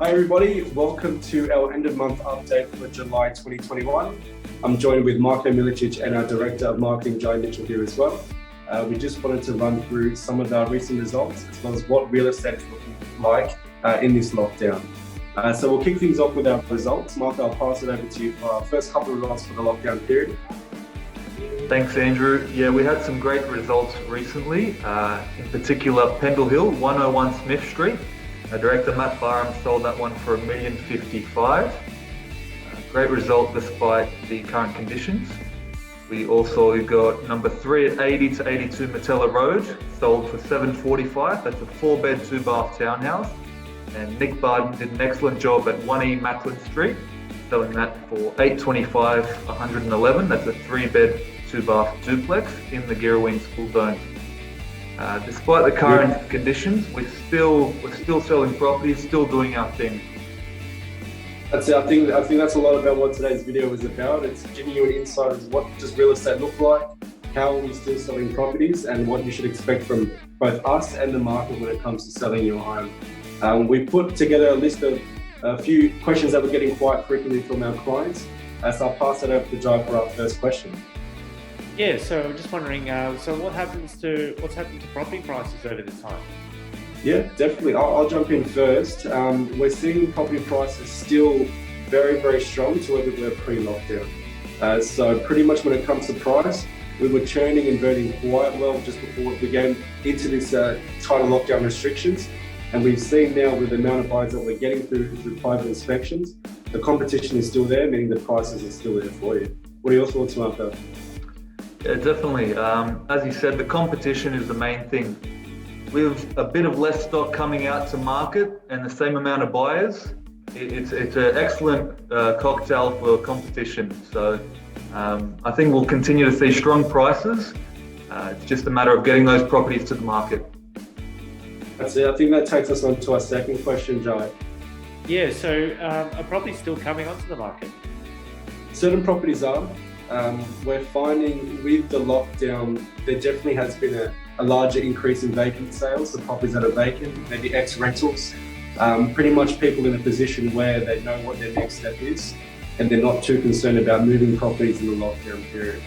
Hi everybody, welcome to our end of month update for July 2021. I'm joined with Marko Milicic and our Director of Marketing, Jhai Mitchell, here as well. We just wanted to run through some of our recent results as well as what real estate is looking like in this lockdown. So we'll kick things off with our results. Marko, I'll pass it over to you for our first couple of results for the lockdown period. Thanks, Andrew. Yeah, we had some great results recently. In particular, Pendle Hill, 101 Smith Street. Director Matt Barham sold that one for $1,055,000. Great result despite the current conditions. We also got number 3 at 80 to 82 Matella Road, sold for $745,000. That's a 4-bed, 2-bath townhouse. And Nick Barden did an excellent job at 1E Macklin Street, selling that for $825,000, $111,000. That's a 3-bed, 2-bath duplex in the Girraween School Zone. Despite the current conditions, we're still selling properties, still doing our thing. That's it. I think that's a lot about what today's video is about. It's giving you an insight into what does real estate look like, how are we still selling properties, and what you should expect from both us and the market when it comes to selling your home. We put together a list of a few questions that we're getting quite frequently from our clients. So I'll pass it over to Jai for our first question. Yeah, so I'm just wondering, so what's happened to property prices over this time? Yeah, definitely. I'll jump in first. We're seeing property prices still very, very strong to where we were pre-lockdown. So pretty much when it comes to price, we were churning and burning quite well just before we began into this tighter lockdown restrictions. And we've seen now with the amount of buyers that we're getting through private inspections, the competition is still there, meaning the prices are still there for you. What are your thoughts, Marko? Yeah, definitely. As you said, the competition is the main thing. With a bit of less stock coming out to market and the same amount of buyers, it's an excellent cocktail for competition. So I think we'll continue to see strong prices. It's just a matter of getting those properties to the market. That's it. I think that takes us on to our second question, Jai. Yeah, so are properties still coming onto the market? Certain properties are. We're finding with the lockdown, there definitely has been a larger increase in vacant sales, the properties that are vacant, maybe ex-rentals. Pretty much people in a position where they know what their next step is and they're not too concerned about moving properties in the lockdown period.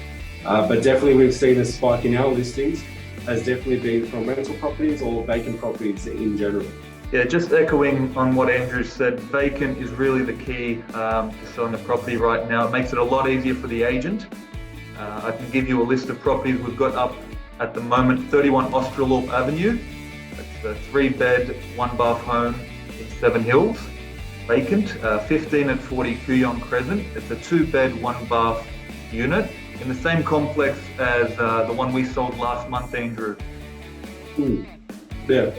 But definitely we've seen a spike in our listings has definitely been from rental properties or vacant properties in general. Yeah, just echoing on what Andrew said, vacant is really the key to selling a property right now. It makes it a lot easier for the agent. I can give you a list of properties we've got up at the moment. 31 Australorp Avenue, that's a 3-bed, 1-bath home in Seven Hills, vacant. 15 at 40 Kooyong Crescent, it's a 2-bed, 1-bath unit in the same complex as the one we sold last month, Andrew. Yeah.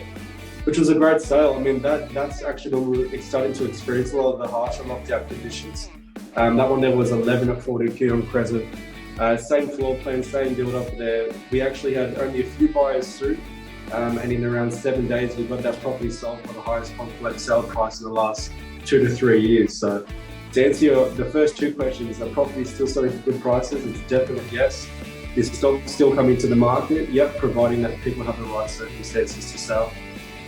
Which was a great sale. I mean, that's actually when we're starting to experience a lot of the harsher lockdown conditions. That one there was 11 at 40 Kooyong Crescent. Same floor plan, same build up there. We actually had only a few buyers through, and in around 7 days, we got that property sold for the highest complex sale price in the last 2 to 3 years. So to answer the first two questions, the property is still selling for good prices. It's definitely yes. Is stock still coming to the market? Yep, providing that people have the right circumstances to sell.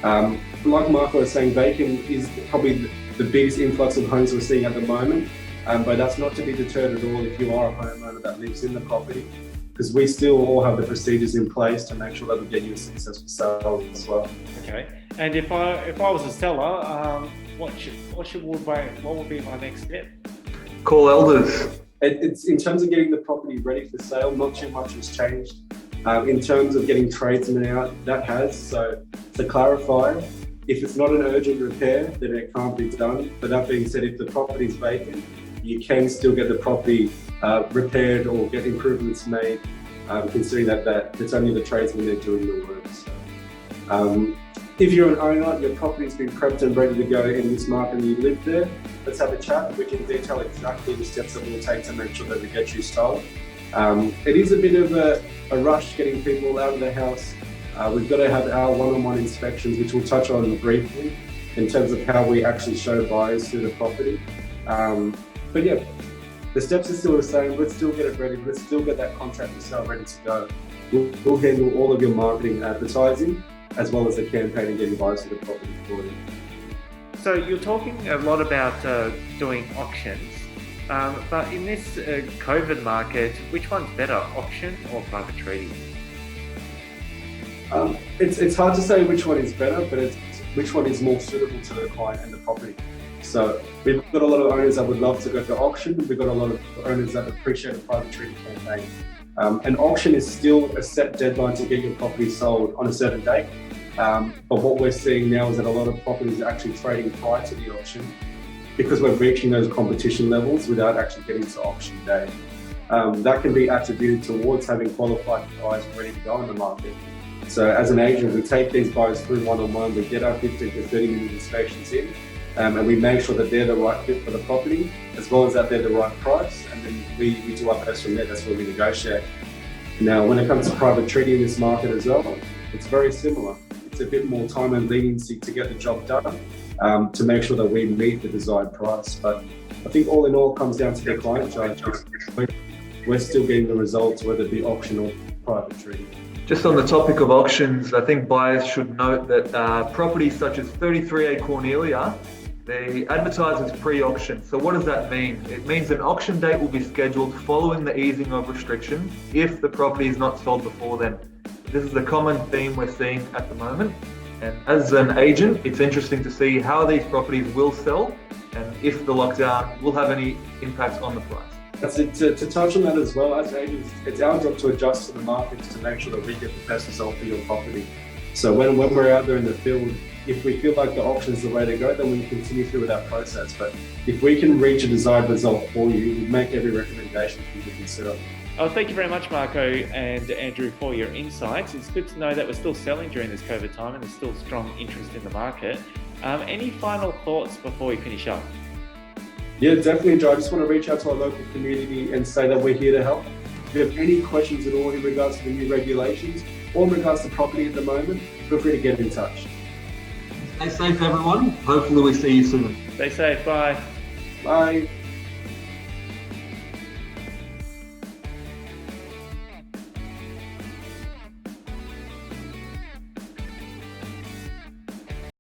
Like Marko was saying, vacant is probably the biggest influx of homes we're seeing at the moment, but that's not to be deterred at all if you are a homeowner that lives in the property, because we still all have the procedures in place to make sure that we get you a successful sale as well. Okay, and if I was a seller, what would be my next step? Call elders. It's in terms of getting the property ready for sale, not too much has changed. In terms of getting tradesmen out, that has. So to clarify, if it's not an urgent repair, then it can't be done. But that being said, if the property is vacant, you can still get the property repaired or get improvements made, considering that it's only the tradesmen that are doing the work. So, if you're an owner, your property's been prepped and ready to go in this market and you live there, let's have a chat. We can detail exactly the steps that we'll take to make sure that we get you sold. It is a bit of a rush getting people out of the house. We've got to have our one-on-one inspections, which we'll touch on briefly in terms of how we actually show buyers through the property. But yeah, the steps are still the same. Let's still get it ready. Let's still get that contract to sell ready to go. We'll handle all of your marketing and advertising, as well as the campaign and getting buyers to the property for you. So you're talking a lot about doing auctions, but in this COVID market, which one's better, auction or private treaty? It's hard to say which one is better, but it's which one is more suitable to the client and the property. So we've got a lot of owners that would love to go to auction. We've got a lot of owners that appreciate a private treaty campaign. An auction is still a set deadline to get your property sold on a certain date. But what we're seeing now is that a lot of properties are actually trading prior to the auction because we're reaching those competition levels without actually getting to auction day. That can be attributed towards having qualified buyers ready to go in the market. So as an agent, we take these buyers through one-on-one, we get our 15 to 30 minute inspections in, and we make sure that they're the right fit for the property, as well as that they're the right price, and then we do our best from there. That's where we negotiate. Now, when it comes to private treaty in this market as well, it's very similar. It's a bit more time and leniency to get the job done, to make sure that we meet the desired price. But I think all in all, it comes down to the client judge. We're still getting the results, whether it be auction or private treaty. Just on the topic of auctions, I think buyers should note that properties such as 33A Cornelia, they advertise as pre-auction. So what does that mean? It means an auction date will be scheduled following the easing of restrictions if the property is not sold before then. This is a common theme we're seeing at the moment. And as an agent, it's interesting to see how these properties will sell and if the lockdown will have any impact on the price. That's it. To touch on that as well, as agents, it's our job to adjust to the markets to make sure that we get the best result for your property. So when we're out there in the field, if we feel like the auction is the way to go, then we continue through with that process. But if we can reach a desired result for you, we make every recommendation for you to consider. Oh, thank you very much, Marco and Andrew, for your insights. It's good to know that we're still selling during this COVID time and there's still strong interest in the market. Any final thoughts before we finish up? Yeah, definitely, Joe. I just want to reach out to our local community and say that we're here to help. If you have any questions at all in regards to the new regulations or in regards to property at the moment, feel free to get in touch. Stay safe, everyone. Hopefully we see you soon. Stay safe. Bye. Bye.